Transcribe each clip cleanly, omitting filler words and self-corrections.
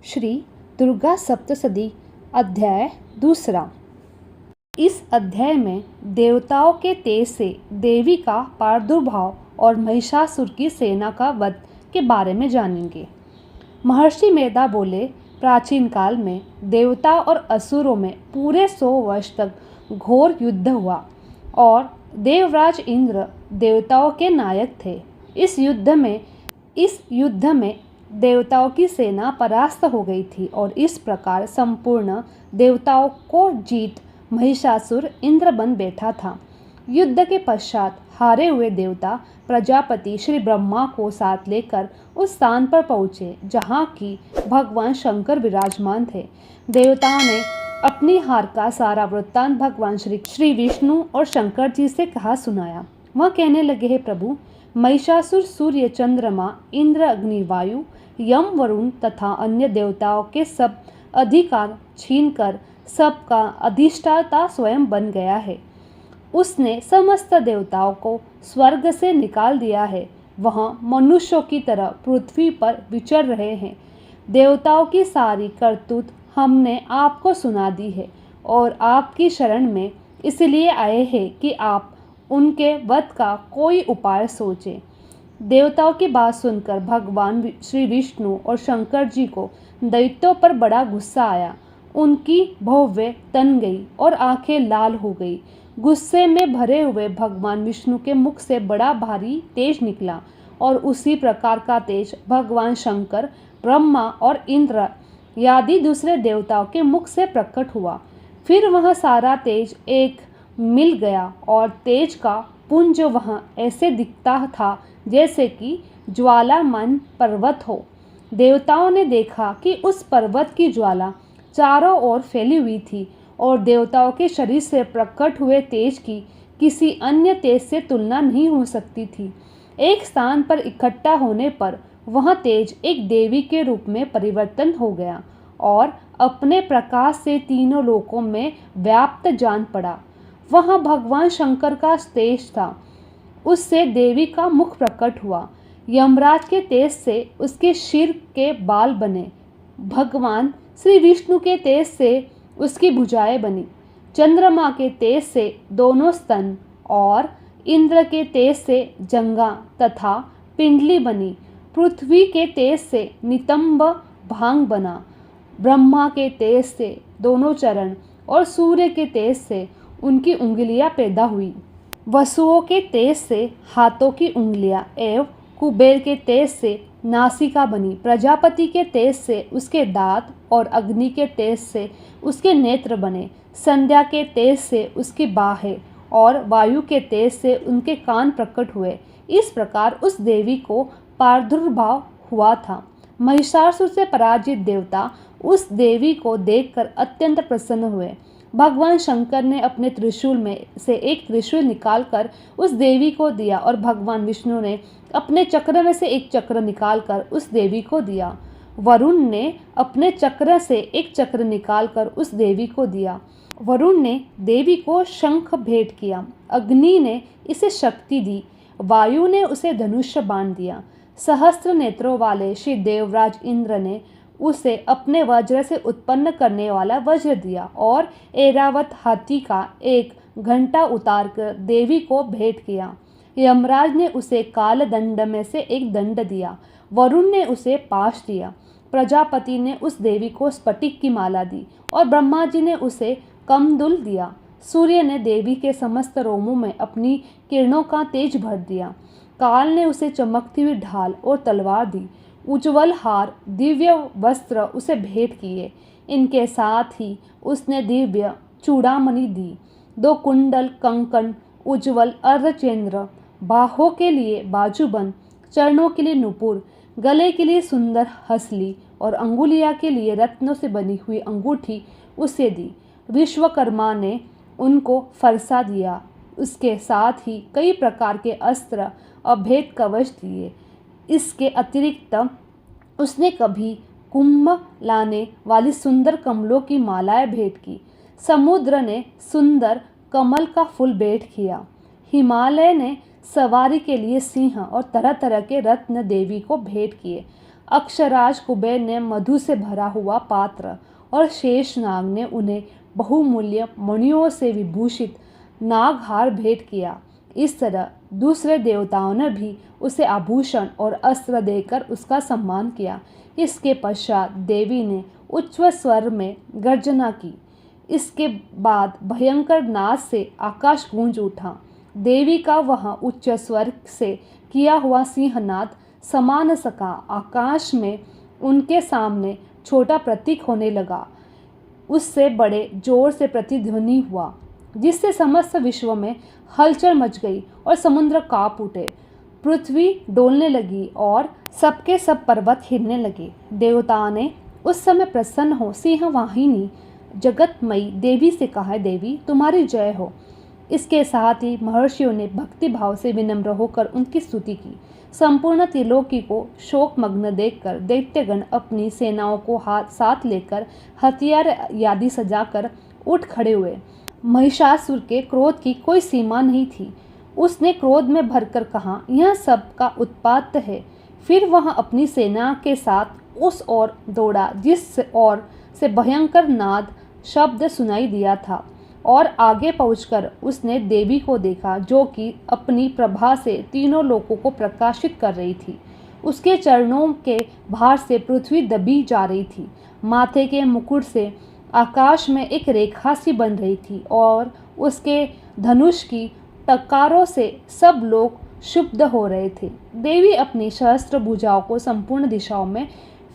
श्री दुर्गा सप्तशती अध्याय दूसरा। इस अध्याय में देवताओं के तेज से देवी का प्रादुर्भाव और महिषासुर की सेना का वध के बारे में जानेंगे। महर्षि मेधा बोले, प्राचीन काल में देवता और असुरों में पूरे 100 वर्ष तक घोर युद्ध हुआ और देवराज इंद्र देवताओं के नायक थे। इस युद्ध में देवताओं की सेना परास्त हो गई थी और इस प्रकार संपूर्ण देवताओं को जीत महिषासुर इंद्र बन बैठा था। युद्ध के पश्चात हारे हुए देवता प्रजापति श्री ब्रह्मा को साथ लेकर उस स्थान पर पहुँचे जहाँ की भगवान शंकर विराजमान थे। देवताओं ने अपनी हार का सारा वृत्तांत भगवान श्री विष्णु और शंकर जी से कहा सुनाया। वह कहने लगे, हे प्रभु, महिषासुर सूर्य, चंद्रमा, इंद्र, अग्नि, वायु, यम, वरुण तथा अन्य देवताओं के सब अधिकार छीनकर सबका अधिष्ठाता स्वयं बन गया है। उसने समस्त देवताओं को स्वर्ग से निकाल दिया है। वह मनुष्यों की तरह पृथ्वी पर विचर रहे हैं। देवताओं की सारी करतूत हमने आपको सुना दी है और आपकी शरण में इसलिए आए हैं कि आप उनके वध का कोई उपाय सोचें। देवताओं की बात सुनकर भगवान श्री विष्णु और शंकर जी को दैत्यों पर बड़ा गुस्सा आया। उनकी भौहें तन गई और आंखें लाल हो गई। गुस्से में भरे हुए भगवान विष्णु के मुख से बड़ा भारी तेज निकला और उसी प्रकार का तेज भगवान शंकर, ब्रह्मा और इंद्र आदि दूसरे देवताओं के मुख से प्रकट हुआ। फिर वह सारा तेज एक मिल गया और तेज का पुंज वहाँ ऐसे दिखता था जैसे कि ज्वालामान पर्वत हो। देवताओं ने देखा कि उस पर्वत की ज्वाला चारों ओर फैली हुई थी और देवताओं के शरीर से प्रकट हुए तेज की किसी अन्य तेज से तुलना नहीं हो सकती थी। एक स्थान पर इकट्ठा होने पर वह तेज एक देवी के रूप में परिवर्तन हो गया और अपने प्रकाश से तीनों लोकों में व्याप्त जान पड़ा। वह भगवान शंकर का तेज था। उससे देवी का मुख प्रकट हुआ। यमराज के तेज से उसके सिर के बाल बने। भगवान श्री विष्णु के तेज से उसकी भुजाएं बनी। चंद्रमा के तेज से दोनों स्तन और इंद्र के तेज से जंघा तथा पिंडली बनी। पृथ्वी के तेज से नितंब भांग बना। ब्रह्मा के तेज से दोनों चरण और सूर्य के तेज से उनकी उंगलियां पैदा हुई। वसुओं के तेज से हाथों की उंगलियां एवं कुबेर के तेज से नासिका बनी। प्रजापति के तेज से उसके दांत और अग्नि के तेज से उसके नेत्र बने। संध्या के तेज से उसकी बाहें और वायु के तेज से उनके कान प्रकट हुए। इस प्रकार उस देवी को प्रादुर्भाव हुआ था। महिषासुर से पराजित देवता उस देवी को देखकर अत्यंत प्रसन्न हुए। भगवान शंकर ने अपने त्रिशूल में से एक त्रिशूल निकालकर उस देवी को दिया और भगवान विष्णु ने अपने चक्र में से एक चक्र निकालकर उस देवी को दिया। वरुण ने अपने चक्र से एक चक्र निकालकर उस देवी को दिया। वरुण ने देवी को शंख भेंट किया। अग्नि ने इसे शक्ति दी। वायु ने उसे धनुष्य बाण दिया। सहस्त्र नेत्रों वाले श्री देवराज इंद्र ने उसे अपने वज्र से उत्पन्न करने वाला वज्र दिया और ऐरावत हाथी का एक घंटा उतारकर देवी को भेंट किया। यमराज ने उसे काल दंड में से एक दंड दिया। वरुण ने उसे पाश दिया। प्रजापति ने उस देवी को स्फटिक की माला दी और ब्रह्मा जी ने उसे कमंडल दिया। सूर्य ने देवी के समस्त रोमों में अपनी किरणों का तेज भर दिया। काल ने उसे चमकती हुई ढाल और तलवार दी। उज्ज्वल हार, दिव्य वस्त्र उसे भेंट किए। इनके साथ ही उसने दिव्य चूड़ामणि दी। 2 कुंडल, कंकण, उज्ज्वल अर्धचंद्र, बाहों के लिए बाजूबंद, चरणों के लिए नुपुर, गले के लिए सुंदर हसली और अंगुलियां के लिए रत्नों से बनी हुई अंगूठी उसे दी। विश्वकर्मा ने उनको फरसा दिया। उसके साथ ही कई प्रकार के अस्त्र और भेद कवच दिए। इसके अतिरिक्त उसने कभी कुंभ लाने वाली सुंदर कमलों की मालाएं भेंट की। समुद्र ने सुंदर कमल का फूल भेंट किया। हिमालय ने सवारी के लिए सिंह और तरह तरह के रत्न देवी को भेंट किए। अक्षराज कुबेर ने मधु से भरा हुआ पात्र और शेषनाग ने उन्हें बहुमूल्य मणियों से विभूषित नागहार भेंट किया। इस तरह दूसरे देवताओं ने भी उसे आभूषण और अस्त्र देकर उसका सम्मान किया। इसके पश्चात देवी ने उच्च स्वर में गर्जना की। इसके बाद भयंकर नाद से आकाश गूंज उठा। देवी का वह उच्च स्वर से किया हुआ सिंहनाद समान सका आकाश में उनके सामने छोटा प्रतीक होने लगा। उससे बड़े जोर से प्रतिध्वनि हुआ, जिससे समस्त विश्व में हलचल मच गई और समुद्र कांप उठे। पृथ्वी डोलने लगी और सबके सब पर्वत हिलने लगे। देवता ने उस समय प्रसन्न हो सिंहवाहिनी जगतमयी देवी से कहा, देवी तुम्हारी जय हो। इसके साथ ही महर्षियों ने भक्ति भाव से विनम्र होकर उनकी स्तुति की। संपूर्ण त्रिलोकी को शोकमग्न देखकर दैत्यगण अपनी सेनाओं को साथ लेकर हथियार आदि सजाकर उठ खड़े हुए। महिषासुर के क्रोध की कोई सीमा नहीं थी। उसने क्रोध में भरकर कहा, यह सब का उत्पात है। फिर वह अपनी सेना के साथ उस ओर दौड़ा जिस ओर से भयंकर नाद शब्द सुनाई दिया था, और आगे पहुंचकर उसने देवी को देखा, जो कि अपनी प्रभा से तीनों लोकों को प्रकाशित कर रही थी। उसके चरणों के भार से पृथ्वी दबी जा रही थी। माथे के मुकुट से आकाश में एक रेखा सी बन रही थी और उसके धनुष की टकारों से सब लोग क्षुब्ध हो रहे थे। देवी अपनी सहस्त्र भुजाओं को संपूर्ण दिशाओं में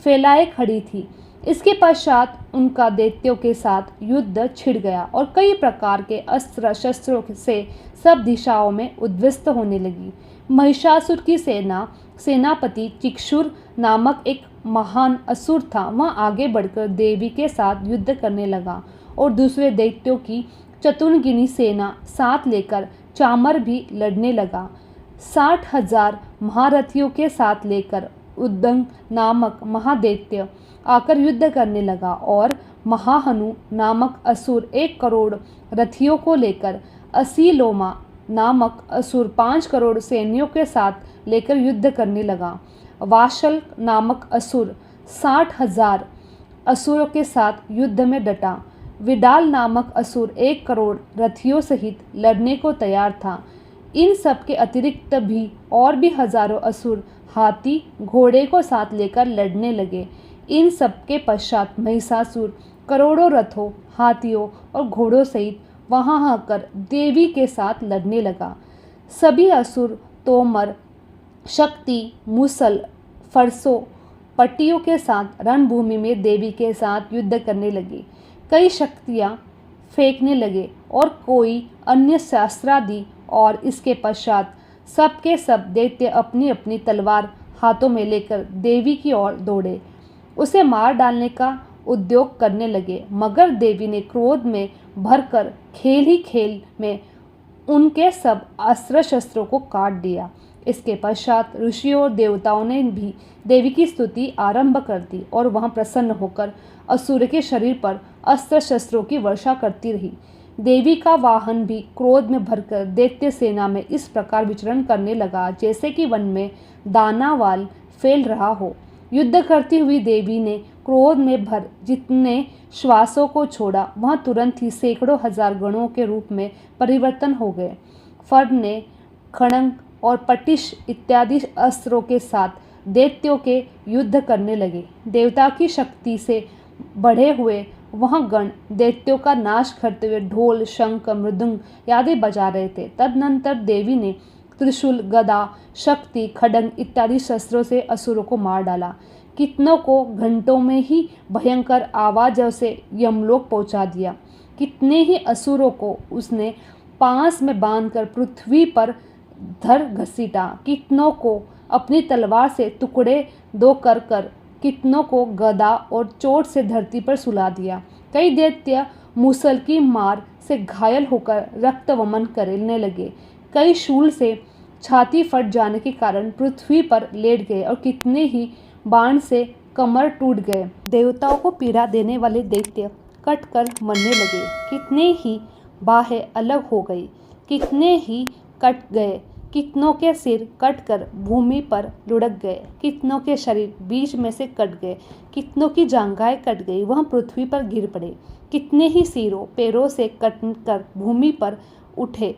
फैलाए खड़ी थी। इसके पश्चात उनका दैत्यों के साथ युद्ध छिड़ गया और कई प्रकार के अस्त्र शस्त्रों से सब दिशाओं में उद्विस्त होने लगी। महिषासुर की सेनापति चिक्षुर नामक एक महान असुर था। वह आगे बढ़कर देवी के साथ युद्ध करने लगा और दूसरे दैत्यों की चतुर्गिनी सेना साथ लेकर चामर भी लड़ने लगा। 60,000 महारथियों के साथ लेकर उद्दंग नामक महादैत्य आकर युद्ध करने लगा और महाहनु नामक असुर 1 करोड़ रथियों को लेकर असीलोमा नामक असुर 5 करोड़ सैनियों के साथ लेकर युद्ध करने लगा। वाशल नामक असुर 60,000 असुरों के साथ युद्ध में डटा। विडाल नामक असुर 1 करोड़ रथियों सहित लड़ने को तैयार था। इन सब के अतिरिक्त भी और भी हजारों असुर हाथी घोड़े को साथ लेकर लड़ने लगे। इन सब के पश्चात महिषासुर करोड़ों रथों, हाथियों और घोड़ों सहित वहां आकर देवी के साथ लड़ने लगा। सभी असुर तोमर, शक्ति, मूसल, फरसों, पट्टियों के साथ रणभूमि में देवी के साथ युद्ध करने लगे। कई शक्तियाँ फेंकने लगे और कोई अन्य शास्त्रादि, और इसके पश्चात सब के सब दैत्य अपनी अपनी तलवार हाथों में लेकर देवी की ओर दौड़े। उसे मार डालने का उद्योग करने लगे, मगर देवी ने क्रोध में भरकर खेल ही खेल में उनके सब अस्त्र शस्त्रों को काट दिया। इसके पश्चात ऋषियों और देवताओं ने भी देवी की स्तुति आरंभ कर दी और वह प्रसन्न होकर असुर के शरीर पर अस्त्र शस्त्रों की वर्षा करती रही। देवी का वाहन भी क्रोध में भरकर दैत्य सेना में इस प्रकार विचरण करने लगा जैसे कि वन में दानावाल फैल रहा हो। युद्ध करती हुई देवी ने क्रोध में भर जितने श्वासों को छोड़ा, वह तुरंत ही सैकड़ों हजार गणों के रूप में परिवर्तन हो गए। फर्ने, खड़ंग और पटिश इत्यादि अस्त्रों के साथ दैत्यों के युद्ध करने लगे। देवता की शक्ति से बढ़े हुए वह गण दैत्यों का नाश करते हुए ढोल, शंख, मृदंग आदि बजा रहे थे। तदनंतर देवी ने त्रिशूल, गदा, शक्ति, खड्ग इत्यादि शस्त्रों से असुरों को मार डाला। कितनों को घंटों में ही भयंकर आवाज़ों से यमलोक पहुंचा दिया। कितने ही असुरों को उसने पांस में बांधकर पृथ्वी पर धर घसीटा। कितनों को अपनी तलवार से टुकड़े दो कर कितनों को गदा और चोट से धरती पर सुला दिया। कई दैत्य मूसल की मार से घायल होकर रक्त वमन करने लगे। कई शूल से छाती फट जाने के कारण पृथ्वी पर लेट गए और कितने ही बाण से कमर टूट गए। देवताओं को पीड़ा देने वाले दैत्य कट कर मरने लगे। कितने ही बाहें अलग हो गई, कितने ही कट गए, कितनों के सिर कटकर भूमि पर लुढ़क गए, कितनों के शरीर बीच में से कट गए, कितनों की जांघाएं कट गई, वह पृथ्वी पर गिर पड़े। कितने ही सिरों पैरों से कटकर भूमि पर उठे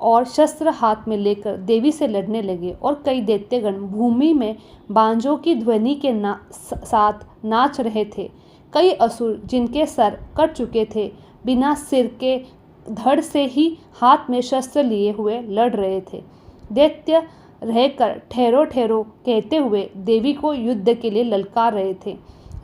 और शस्त्र हाथ में लेकर देवी से लड़ने लगे। और कई दैत्यगण भूमि में बांजों की ध्वनि के साथ नाच रहे थे। कई असुर जिनके सर कट चुके थे, बिना सिर के धड़ से ही हाथ में शस्त्र लिए हुए लड़ रहे थे। दैत्य रहकर ठहरो ठहरो कहते हुए देवी को युद्ध के लिए ललकार रहे थे।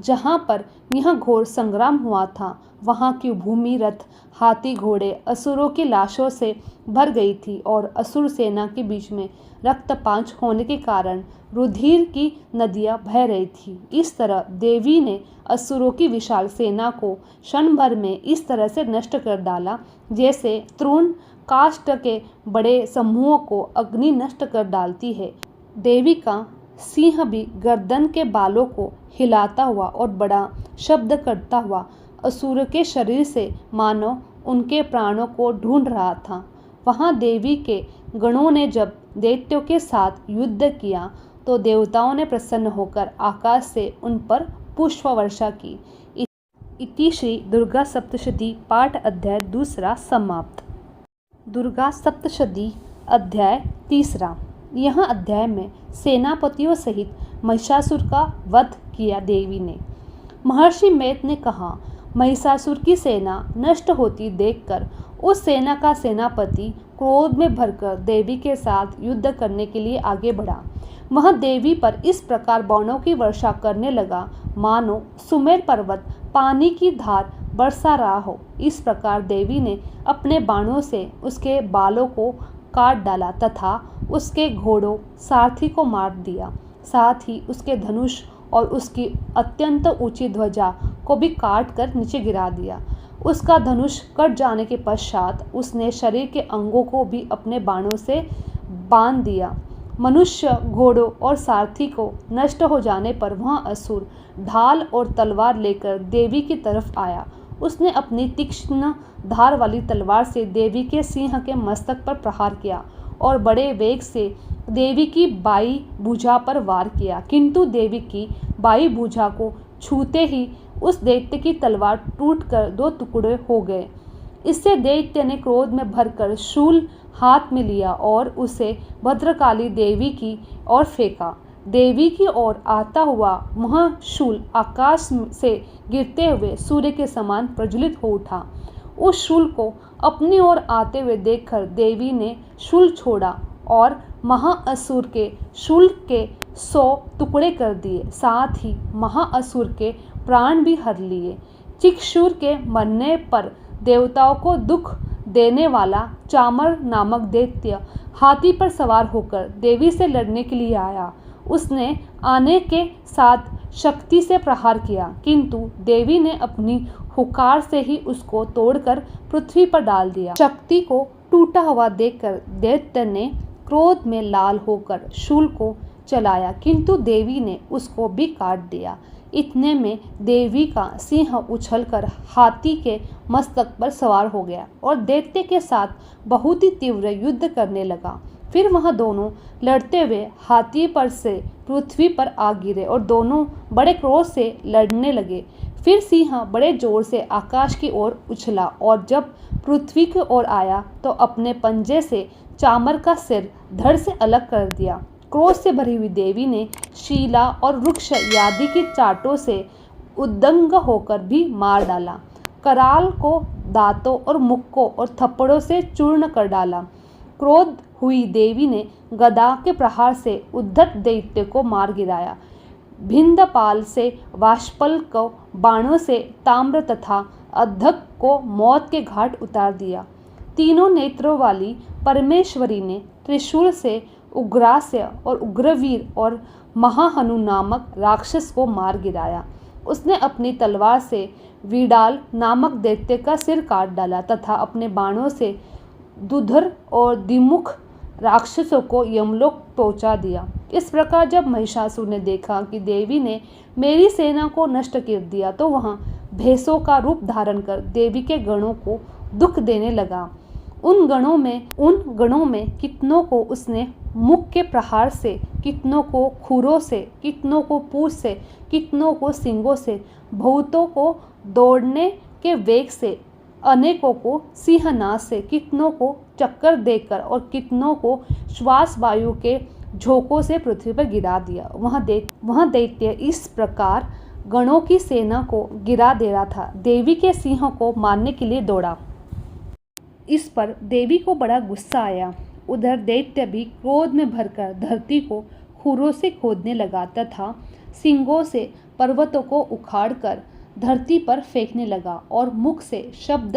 जहाँ पर यह घोर संग्राम हुआ था, वहाँ की भूमि रथ, हाथी, घोड़े असुरों की लाशों से भर गई थी और असुर सेना के बीच में रक्तपात होने के कारण रुधिर की नदियाँ बह रही थी। इस तरह देवी ने असुरों की विशाल सेना को क्षण भर में इस तरह से नष्ट कर डाला जैसे तृण काष्ठ के बड़े समूहों को अग्नि नष्ट कर डालती है। देवी का सिंह भी गर्दन के बालों को हिलाता हुआ और बड़ा शब्द करता हुआ असुर के शरीर से मानो उनके प्राणों को ढूंढ रहा था। वहाँ देवी के गणों ने जब दैत्यों के साथ युद्ध किया तो देवताओं ने प्रसन्न होकर आकाश से उन पर पुष्प वर्षा की। इति श्री दुर्गा सप्तशती पाठ अध्याय 2 समाप्त। दुर्गा सप्तशती अध्याय 3। यह अध्याय में सेनापतियों सहित महिषासुर का वध किया देवी ने। महर्षि मैथ ने कहा, महिषासुर की सेना नष्ट होती देखकर उस सेना का सेनापति क्रोध में भरकर देवी के साथ युद्ध करने के लिए आगे बढ़ा। वह देवी पर इस प्रकार बाणों की वर्षा करने लगा मानो सुमेर पर्वत पानी की धार बरसा रहा हो। इस प्रकार देवी ने अपने बाणों से उसके बालों को काट डाला तथा उसके घोड़ों सारथी को मार दिया। साथ ही उसके धनुष और उसकी अत्यंत ऊंची ध्वजा को भी काट कर नीचे गिरा दिया। उसका धनुष कट जाने के पश्चात उसने शरीर के अंगों को भी अपने बाणों से बांध दिया। मनुष्य, घोड़ों और सारथी को नष्ट हो जाने पर वह असुर ढाल और तलवार लेकर देवी की तरफ आया। उसने अपनी तीक्ष्ण धार वाली तलवार से देवी के सिंह के मस्तक पर प्रहार किया और बड़े वेग से देवी की बाई भुजा पर वार किया, किंतु देवी की बाई भुजा को छूते ही उस दैत्य की तलवार टूटकर 2 टुकड़े हो गए। इससे दैत्य ने क्रोध में भरकर शूल हाथ में लिया और उसे भद्रकाली देवी की ओर फेंका। देवी की ओर आता हुआ वह शूल आकाश से गिरते हुए सूर्य के समान प्रज्वलित हो उठा। उस शूल को अपनी ओर आते हुए देखकर देवी ने शूल छोड़ा और महाअसुर के शूल के 100 टुकड़े कर दिए। साथ ही महाअसुर के प्राण भी हर लिए। चिक्षुर के मरने पर देवताओं को दुख देने वाला चामर नामक दैत्य हाथी पर सवार होकर देवी से लड़ने के लिए आया। उसने आने के साथ शक्ति से प्रहार किया, किंतु देवी ने अपनी हुकार से ही उसको तोड़कर पृथ्वी पर डाल दिया। शक्ति को टूटा हुआ देखकर दैत्य ने क्रोध में लाल होकर शूल को चलाया, किंतु देवी ने उसको भी काट दिया। इतने में देवी का सिंह उछलकर हाथी के मस्तक पर सवार हो गया और दैत्य के साथ बहुत ही तीव्र युद्ध करने लगा। फिर वह दोनों लड़ते हुए हाथी पर से पृथ्वी पर आ गिरे और दोनों बड़े क्रोध से लड़ने लगे। फिर सिंह बड़े जोर से आकाश की ओर उछला और जब पृथ्वी की ओर आया तो अपने पंजे से चामर का सिर धड़ से अलग कर दिया। क्रोध से भरी हुई देवी ने शीला और वृक्ष आदि की चाटों से उद्दंग होकर भी मार डाला। कराल को दांतों और मुक्कों और थप्पड़ों से चूर्ण कर डाला। क्रोध हुई देवी ने गदा के प्रहार से उद्धत दैत्य को मार गिराया। भिंदपाल से वाष्पल को बाणों से ताम्र तथा अद्धक को मौत के घाट उतार दिया। तीनों नेत्रों वाली परमेश्वरी ने त्रिशूल से उग्रास्य और उग्रवीर और महाहनु नामक राक्षस को मार गिराया। उसने अपनी तलवार से विडाल नामक दैत्य का सिर काट डाला तथा अपने बाणों से दुधर और द्विमुख राक्षसों को यमलोक पहुंचा दिया। इस प्रकार जब महिषासुर ने देखा कि देवी ने मेरी सेना को नष्ट कर दिया तो वह भैंसों का रूप धारण कर देवी के गणों को दुख देने लगा। उन गणों में कितनों को उसने मुख के प्रहार से, कितनों को खुरों से, कितनों को पूंछ से, कितनों को सींगों से, बहुतों को दौड़ने के वेग से, अनेकों को सिंहनाद से, कितनों को चक्कर देकर और कितनों को श्वास वायु के झोंकों से पृथ्वी पर गिरा दिया। वह दैत्य इस प्रकार गणों की सेना को गिरा दे रहा था। देवी के सिंह को मारने के लिए दौड़ा। इस पर देवी को बड़ा गुस्सा आया। उधर दैत्य भी क्रोध में भरकर धरती को खुरों से खोदने लगा तथा सींगों से पर्वतों को उखाड़कर धरती पर फेंकने लगा और मुख से शब्द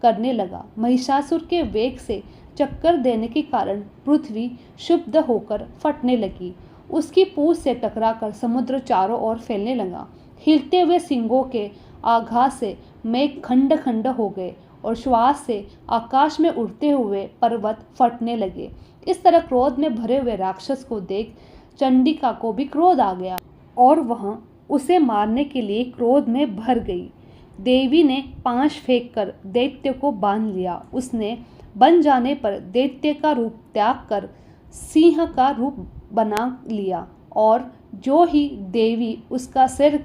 करने लगा। महिषासुर के वेग से चक्कर देने के कारण पृथ्वी क्षुब्ध होकर फटने लगी। उसकी पूंछ से टकराकर समुद्र चारों ओर फैलने लगा। हिलते हुए सींगों के आघात से मेघ खंड खंड हो गए और श्वास से आकाश में उड़ते हुए पर्वत फटने लगे। इस तरह क्रोध में भरे हुए राक्षस को देख चंडिका को भी क्रोध आ गया और वह उसे मारने के लिए क्रोध में भर गई। देवी ने पांश फेंककर दैत्य को बांध लिया। उसने बन जाने पर दैत्य का रूप त्याग कर सिंह का रूप बना लिया और जो ही देवी उसका सिर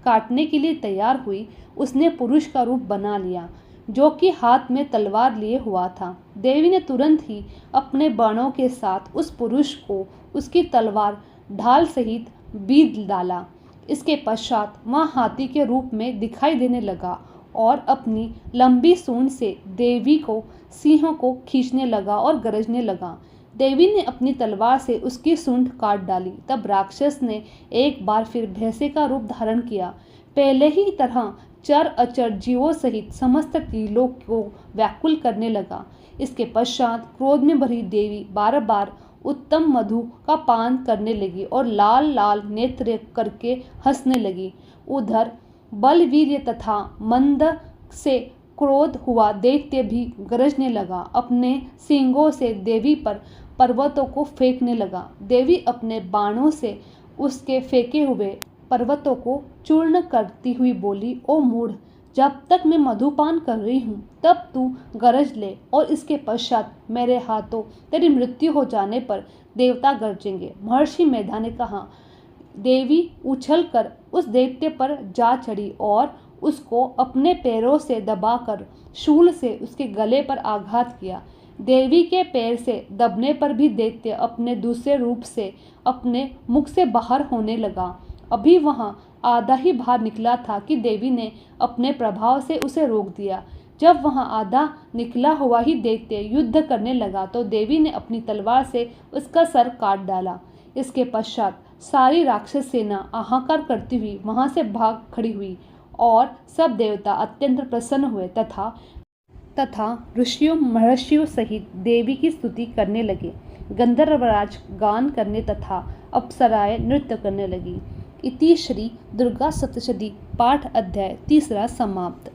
काटने के लिए तैयार हुई, उसने पुरुष का रूप बना लिया जो कि हाथ में तलवार लिए हुआ था। देवी ने तुरंत ही अपने बाणों के साथ उस पुरुष को उसकी तलवार ढाल सहित बींध डाला। इसके पश्चात वह हाथी के रूप में दिखाई देने लगा और अपनी लंबी सूंड से देवी को सिंह को खींचने लगा और गरजने लगा। देवी ने अपनी तलवार से उसकी सूंड काट डाली। तब राक्षस ने एक बार फिर भैंसे का रूप धारण किया। पहले ही तरह चर अचर जीवों सहित समस्त त्रिलोक को व्याकुल करने लगा। इसके पश्चात क्रोध में भरी देवी बार बार उत्तम मधु का पान करने लगी और लाल लाल नेत्र करके हंसने लगी। उधर बलवीर्य तथा मंद से क्रोध हुआ दैत्य भी गरजने लगा। अपने सींगों से देवी पर पर्वतों को फेंकने लगा। देवी अपने बाणों से उसके फेंके हुए पर्वतों को चूर्ण करती हुई बोली, ओ मूढ़, जब तक मैं मधुपान कर रही हूँ तब तू गरज ले और इसके पश्चात मेरे हाथों तेरी मृत्यु हो जाने पर देवता गरजेंगे। महर्षि मेधा ने कहा। देवी उछलकर उस दैत्य पर जा चढ़ी और उसको अपने पैरों से दबाकर शूल से उसके गले पर आघात किया। देवी के पैर से दबने पर भी दैत्य अपने दूसरे रूप से अपने मुख से बाहर होने लगा। अभी वहां आधा ही बाहर निकला था कि देवी ने अपने प्रभाव से उसे रोक दिया। जब वहां आधा निकला हुआ ही दैत्य युद्ध करने लगा तो देवी ने अपनी तलवार से उसका सर काट डाला। इसके पश्चात सारी राक्षस सेना हाहाकार करती हुई वहां से भाग खड़ी हुई और सब देवता अत्यंत प्रसन्न हुए तथा ऋषियों महर्षियों सहित देवी की स्तुति करने लगे। गंधर्वराज गान करने तथा अप्सराएं नृत्य करने लगी। इति श्री दुर्गा सप्तशती पाठ अध्याय 3 समाप्त।